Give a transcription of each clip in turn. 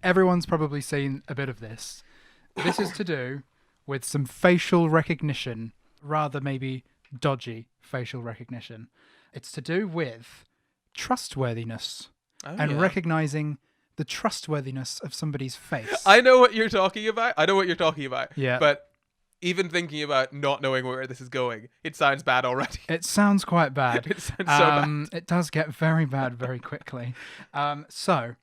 everyone's probably seen a bit of this. This is to do with some facial recognition, rather maybe dodgy facial recognition. It's to do with trustworthiness and recognizing the trustworthiness of somebody's face. I know what you're talking about. Yeah. But even thinking about not knowing where this is going, it sounds bad already. It sounds quite bad. It sounds so bad. It does get very bad very quickly. So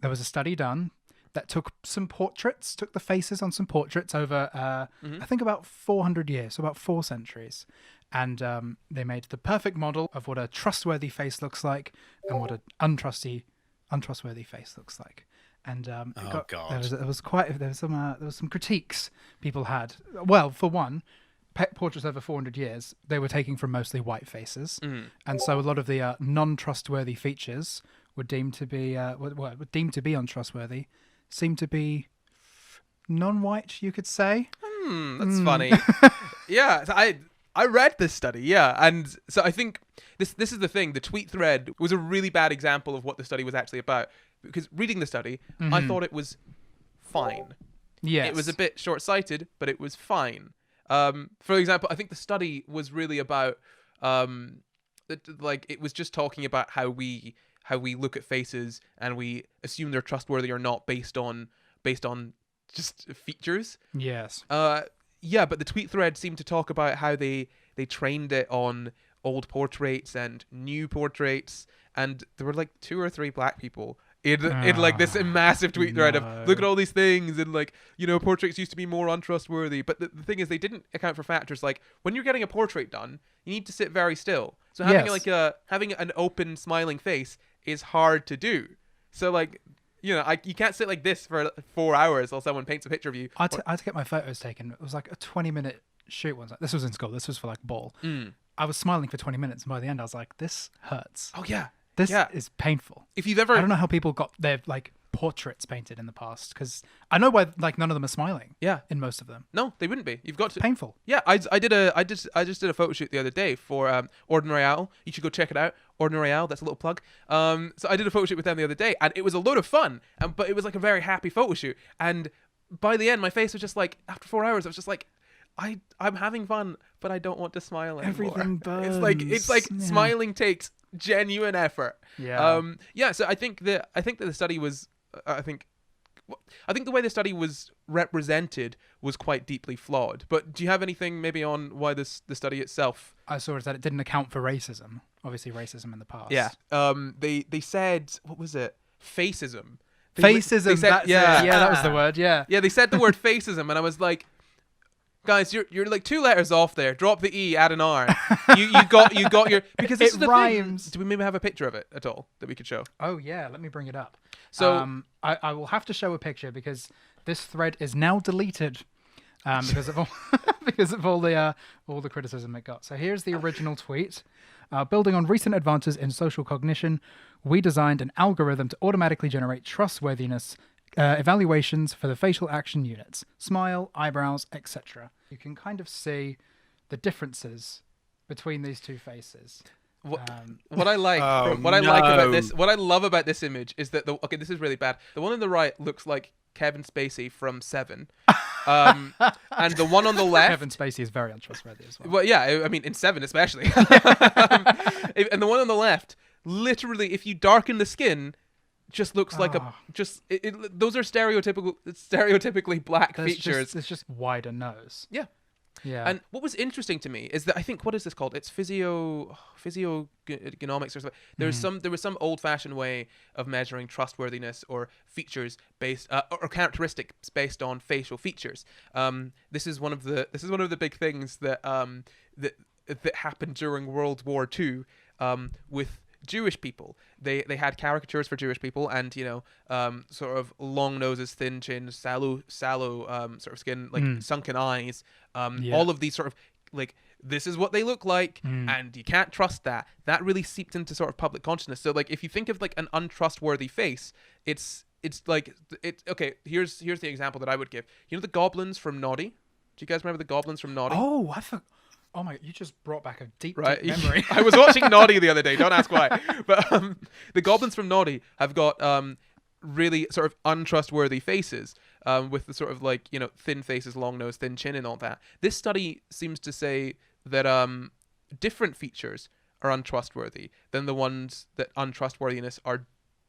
there was a study done that took the faces on some portraits over, I think about 400 years, so about 4 centuries. And they made the perfect model of what a trustworthy face looks like and what an untrustworthy face looks like. And there was some critiques people had. Well, for one, portraits over 400 years, they were taking from mostly white faces, and so a lot of the non-trustworthy features were deemed to be untrustworthy. Seemed to be non-white, you could say. That's funny. Yeah, I read this study, yeah, and so I think this is the thing. The tweet thread was a really bad example of what the study was actually about, because reading the study, I thought it was fine. Yes. It was a bit short-sighted, but it was fine. For example, I think the study was really about, it was just talking about how we look at faces and we assume they're trustworthy or not based on just features. Yes. Yeah, but the tweet thread seemed to talk about how they trained it on old portraits and new portraits, and there were like 2 or 3 black people in like this massive tweet thread of look at all these things, and like, you know, portraits used to be more untrustworthy. But the thing is, they didn't account for factors like when you're getting a portrait done, you need to sit very still. So having an open smiling face is hard to do. So like, you know, you can't sit like this for 4 hours while someone paints a picture of you. I had to get my photos taken. It was like a 20-minute shoot once. This was in school. This was for like ball. I was smiling for 20 minutes, and by the end I was like, this hurts. Oh yeah. This is painful. If you've ever... I don't know how people got their like portraits painted in the past, because I know why like none of them are smiling. Yeah. In most of them. No, they wouldn't be. You've got to... Painful. Yeah, I just did a photo shoot the other day for Ordinary Owl. You should go check it out. Ordinary Owl, that's a little plug. So I did a photo shoot with them the other day, and it was a load of fun. But it was like a very happy photo shoot. And by the end, my face was just like, after 4 hours, I was just like, I'm having fun, but I don't want to smile anymore. Everything burns. It's like smiling takes genuine effort. Yeah. So I think that the study was I think the way the study was represented was quite deeply flawed. But do you have anything maybe on why the study itself? I saw that it didn't account for racism. Obviously, racism in the past. Yeah. They said, what was it? Face-ism. Face-ism. They said, that was the word. Yeah. Yeah. They said the word face-ism, and I was like, guys, you're like 2 letters off there. Drop the E, add an R. You got your, because this It is the rhymes. thing. Do we maybe have a picture of it at all that we could show? Oh yeah, let me bring it up. So I will have to show a picture because this thread is now deleted because of all all the criticism it got. So here's the original tweet. Building on recent advances in social cognition, we designed an algorithm to automatically generate trustworthiness evaluations for the facial action units, smile, eyebrows, etc. You can kind of see the differences between these two faces. What I like about this, what I love about this image is that this is really bad. The one on the right looks like Kevin Spacey from Seven, and the one on the left, Kevin Spacey is very untrustworthy as well. Well, yeah, I mean in Seven especially, and the one on the left, literally, if you darken the skin, just looks like those are stereotypically black features. It's just wider nose. Yeah. Yeah. And what was interesting to me is that I think, what is this called? It's physiognomics or something. There was some old-fashioned way of measuring trustworthiness or features based or characteristics based on facial features. This is one of the big things that happened during World War II with Jewish people. They had caricatures for Jewish people, and sort of long noses, thin chins, sallow sort of skin, like sunken eyes. All of these sort of like, this is what they look like, and you can't trust that. That really seeped into sort of public consciousness. So like, if you think of like an untrustworthy face, it's like okay. Here's the example that I would give. You know the goblins from Noddy? Do you guys remember the goblins from Noddy? Oh, I forgot. Oh my! You just brought back a deep memory. I was watching Noddy the other day. Don't ask why. But the goblins from Noddy have got really sort of untrustworthy faces, with the sort of like, you know, thin faces, long nose, thin chin, and all that. This study seems to say that different features are untrustworthy than the ones that untrustworthiness are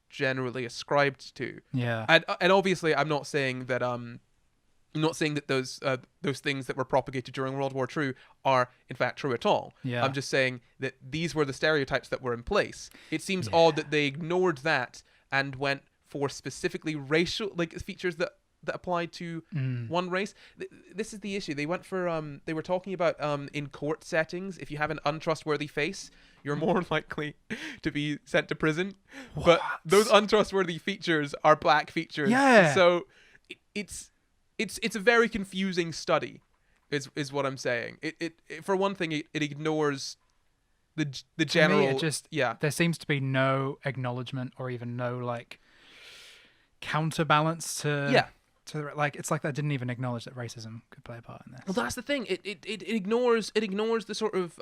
generally ascribed to. Yeah. And obviously, I'm not saying that those things that were propagated during World War II are in fact true at all. Yeah. I'm just saying that these were the stereotypes that were in place. It seems odd that they ignored that and went for specifically racial features that applied to one race. This is the issue. They went for they were talking about in court settings, if you have an untrustworthy face, you're more likely to be sent to prison. What? But those untrustworthy features are black features. Yeah. So it's a very confusing study, is what I'm saying. It for one thing, it ignores the general. To me, it just there seems to be no acknowledgement or even no like counterbalance to like, it's like they didn't even acknowledge that racism could play a part in this. Well, that's the thing. It ignores the sort of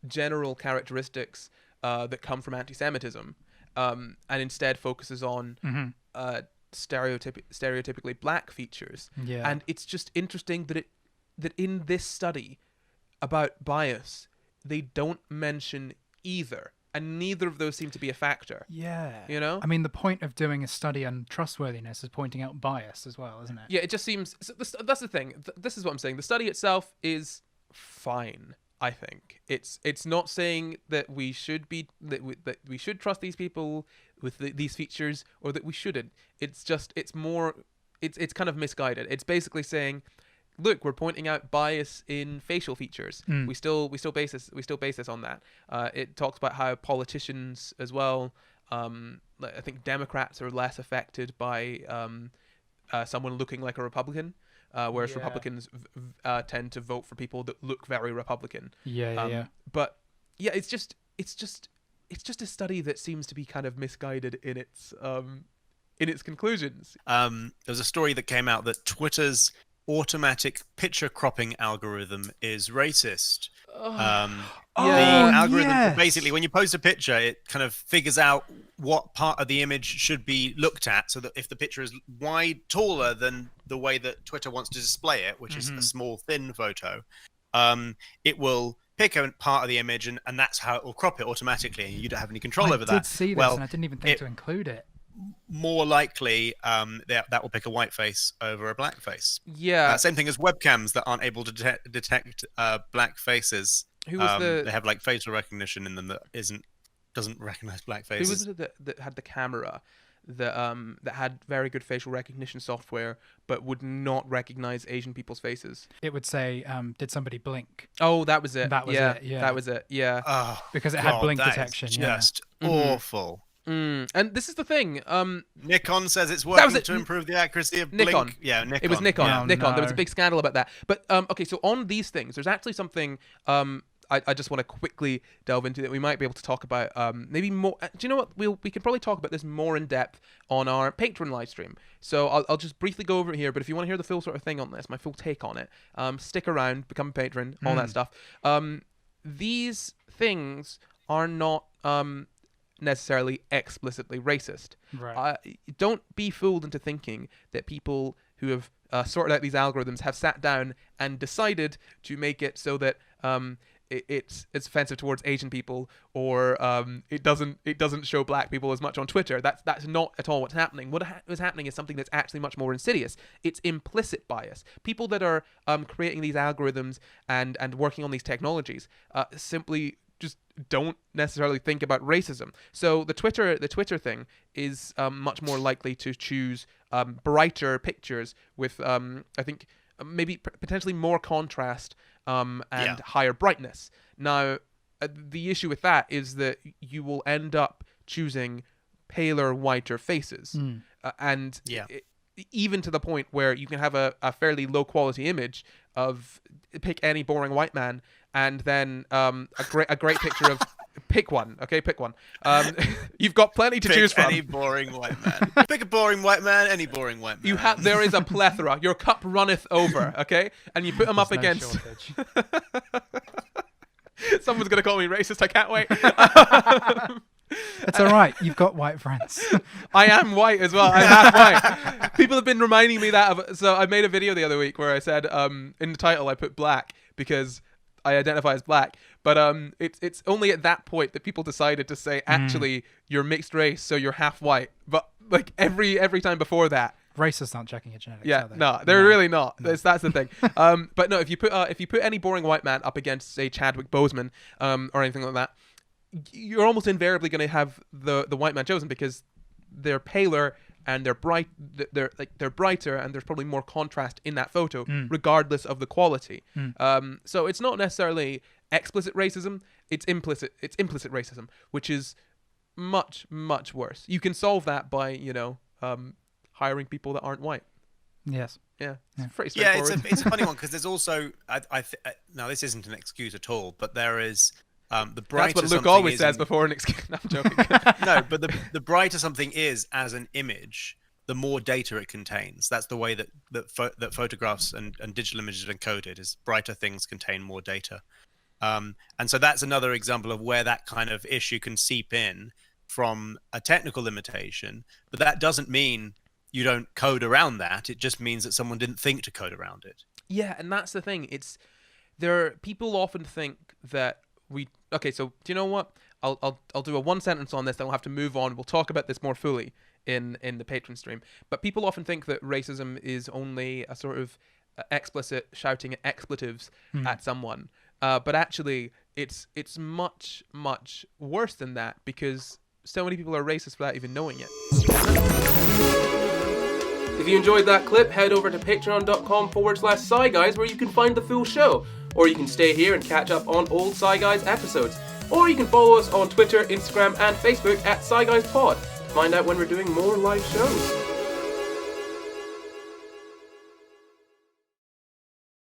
general characteristics that come from anti-Semitism, and instead focuses on stereotypically black features. Yeah. And it's just interesting that in this study about bias, they don't mention either. And neither of those seem to be a factor. Yeah. You know? I mean, the point of doing a study on trustworthiness is pointing out bias as well, isn't it? Yeah, it just seems... That's the thing. This is what I'm saying. The study itself is fine, I think. It's not saying that we should trust these people with these features, or that we shouldn't. It's just, it's kind of misguided. It's basically saying, look, we're pointing out bias in facial features. We still base this on that. It talks about how politicians as well. I think Democrats are less affected by someone looking like a Republican, whereas Republicans tend to vote for people that look very Republican. But yeah, it's just a study that seems to be kind of misguided in its conclusions. There was a story that came out that Twitter's automatic picture cropping algorithm is racist. The algorithm, basically, when you post a picture, it kind of figures out what part of the image should be looked at, so that if the picture is taller than the way that Twitter wants to display it, which is a small, thin photo, it will pick a part of the image, and that's how it will crop it automatically, and you don't have any control over that. I did see this, and I didn't even think to include it. More likely, that will pick a white face over a black face. Yeah. Same thing as webcams that aren't able to detect black faces. They have like facial recognition in them that doesn't recognize black faces. Who was it that had the camera that had very good facial recognition software, but would not recognize Asian people's faces? It would say, "Did somebody blink?" Oh, that was it. That was it. Yeah, that was it. Yeah. Oh, because it had blink detection. Just awful. And this is the thing. Nikon says it's working to improve the accuracy of Nikon. blink. Yeah, Nikon. It was Nikon. Oh, Nikon. no. There was a big scandal about that. But okay, so on these things, there's actually something I just want to quickly delve into that we might be able to talk about maybe more. Do you know what? We can probably talk about this more in depth on our Patreon live stream. So I'll just briefly go over it here. But if you want to hear the full sort of thing on this, my full take on it, stick around, become a patron, all that stuff. These things are not necessarily explicitly racist. Right. Don't be fooled into thinking that people who have sorted out these algorithms have sat down and decided to make it so that it's offensive towards Asian people, or it doesn't show black people as much on Twitter. That's not at all what's happening. What is happening is something that's actually much more insidious. It's implicit bias. People that are creating these algorithms and working on these technologies simply just don't necessarily think about racism. So the Twitter thing is much more likely to choose brighter pictures with I think maybe potentially more contrast and higher brightness. Now the issue with that is that you will end up choosing paler, whiter faces, and even to the point where you can have a fairly low quality image of pick any boring white man, and then a great picture of pick one. You've got plenty to choose from. Any boring white man. Pick a boring white man, any boring white man. There is a plethora. Your cup runneth over. Okay, and you put them up against. Someone's gonna call me racist. I can't wait. It's all right. You've got white friends. I am white as well. I'm half white. People have been reminding me that. So I made a video the other week where I said in the title I put black because I identify as black. But it's only at that point that people decided to say, actually, you're mixed race, so you're half white. But like every time before that, racists aren't checking your genetics. yeah, are they? no, they're really not. No. That's the thing. But no, if you put any boring white man up against, say, Chadwick Boseman, or anything like that, you're almost invariably going to have the white man chosen because they're paler and they're brighter, and there's probably more contrast in that photo, regardless of the quality. So it's not necessarily explicit racism; it's implicit racism, which is much, much worse. You can solve that by hiring people that aren't white. Yes. Yeah. It's pretty straightforward. It's a funny one because there's also now this isn't an excuse at all, but there is the brighter. That's what Luke always says before an excuse. No, I'm joking. No, but the brighter something is as an image, the more data it contains. That's the way that photographs and digital images are encoded. Is brighter things contain more data, and so that's another example of where that kind of issue can seep in from a technical limitation. But that doesn't mean you don't code around that. It just means that someone didn't think to code around it. Yeah, and that's the thing. People often think that so do you know what? I'll do a one sentence on this, then we'll have to move on. We'll talk about this more fully in the Patreon stream. But people often think that racism is only a sort of explicit shouting expletives at someone. But actually it's much, much worse than that, because so many people are racist without even knowing it. If you enjoyed that clip, head over to patreon.com/SCI Guys, where you can find the full show. Or you can stay here and catch up on old SCI Guys episodes. Or you can follow us on Twitter, Instagram, and Facebook at SCI Guys Pod to find out when we're doing more live shows.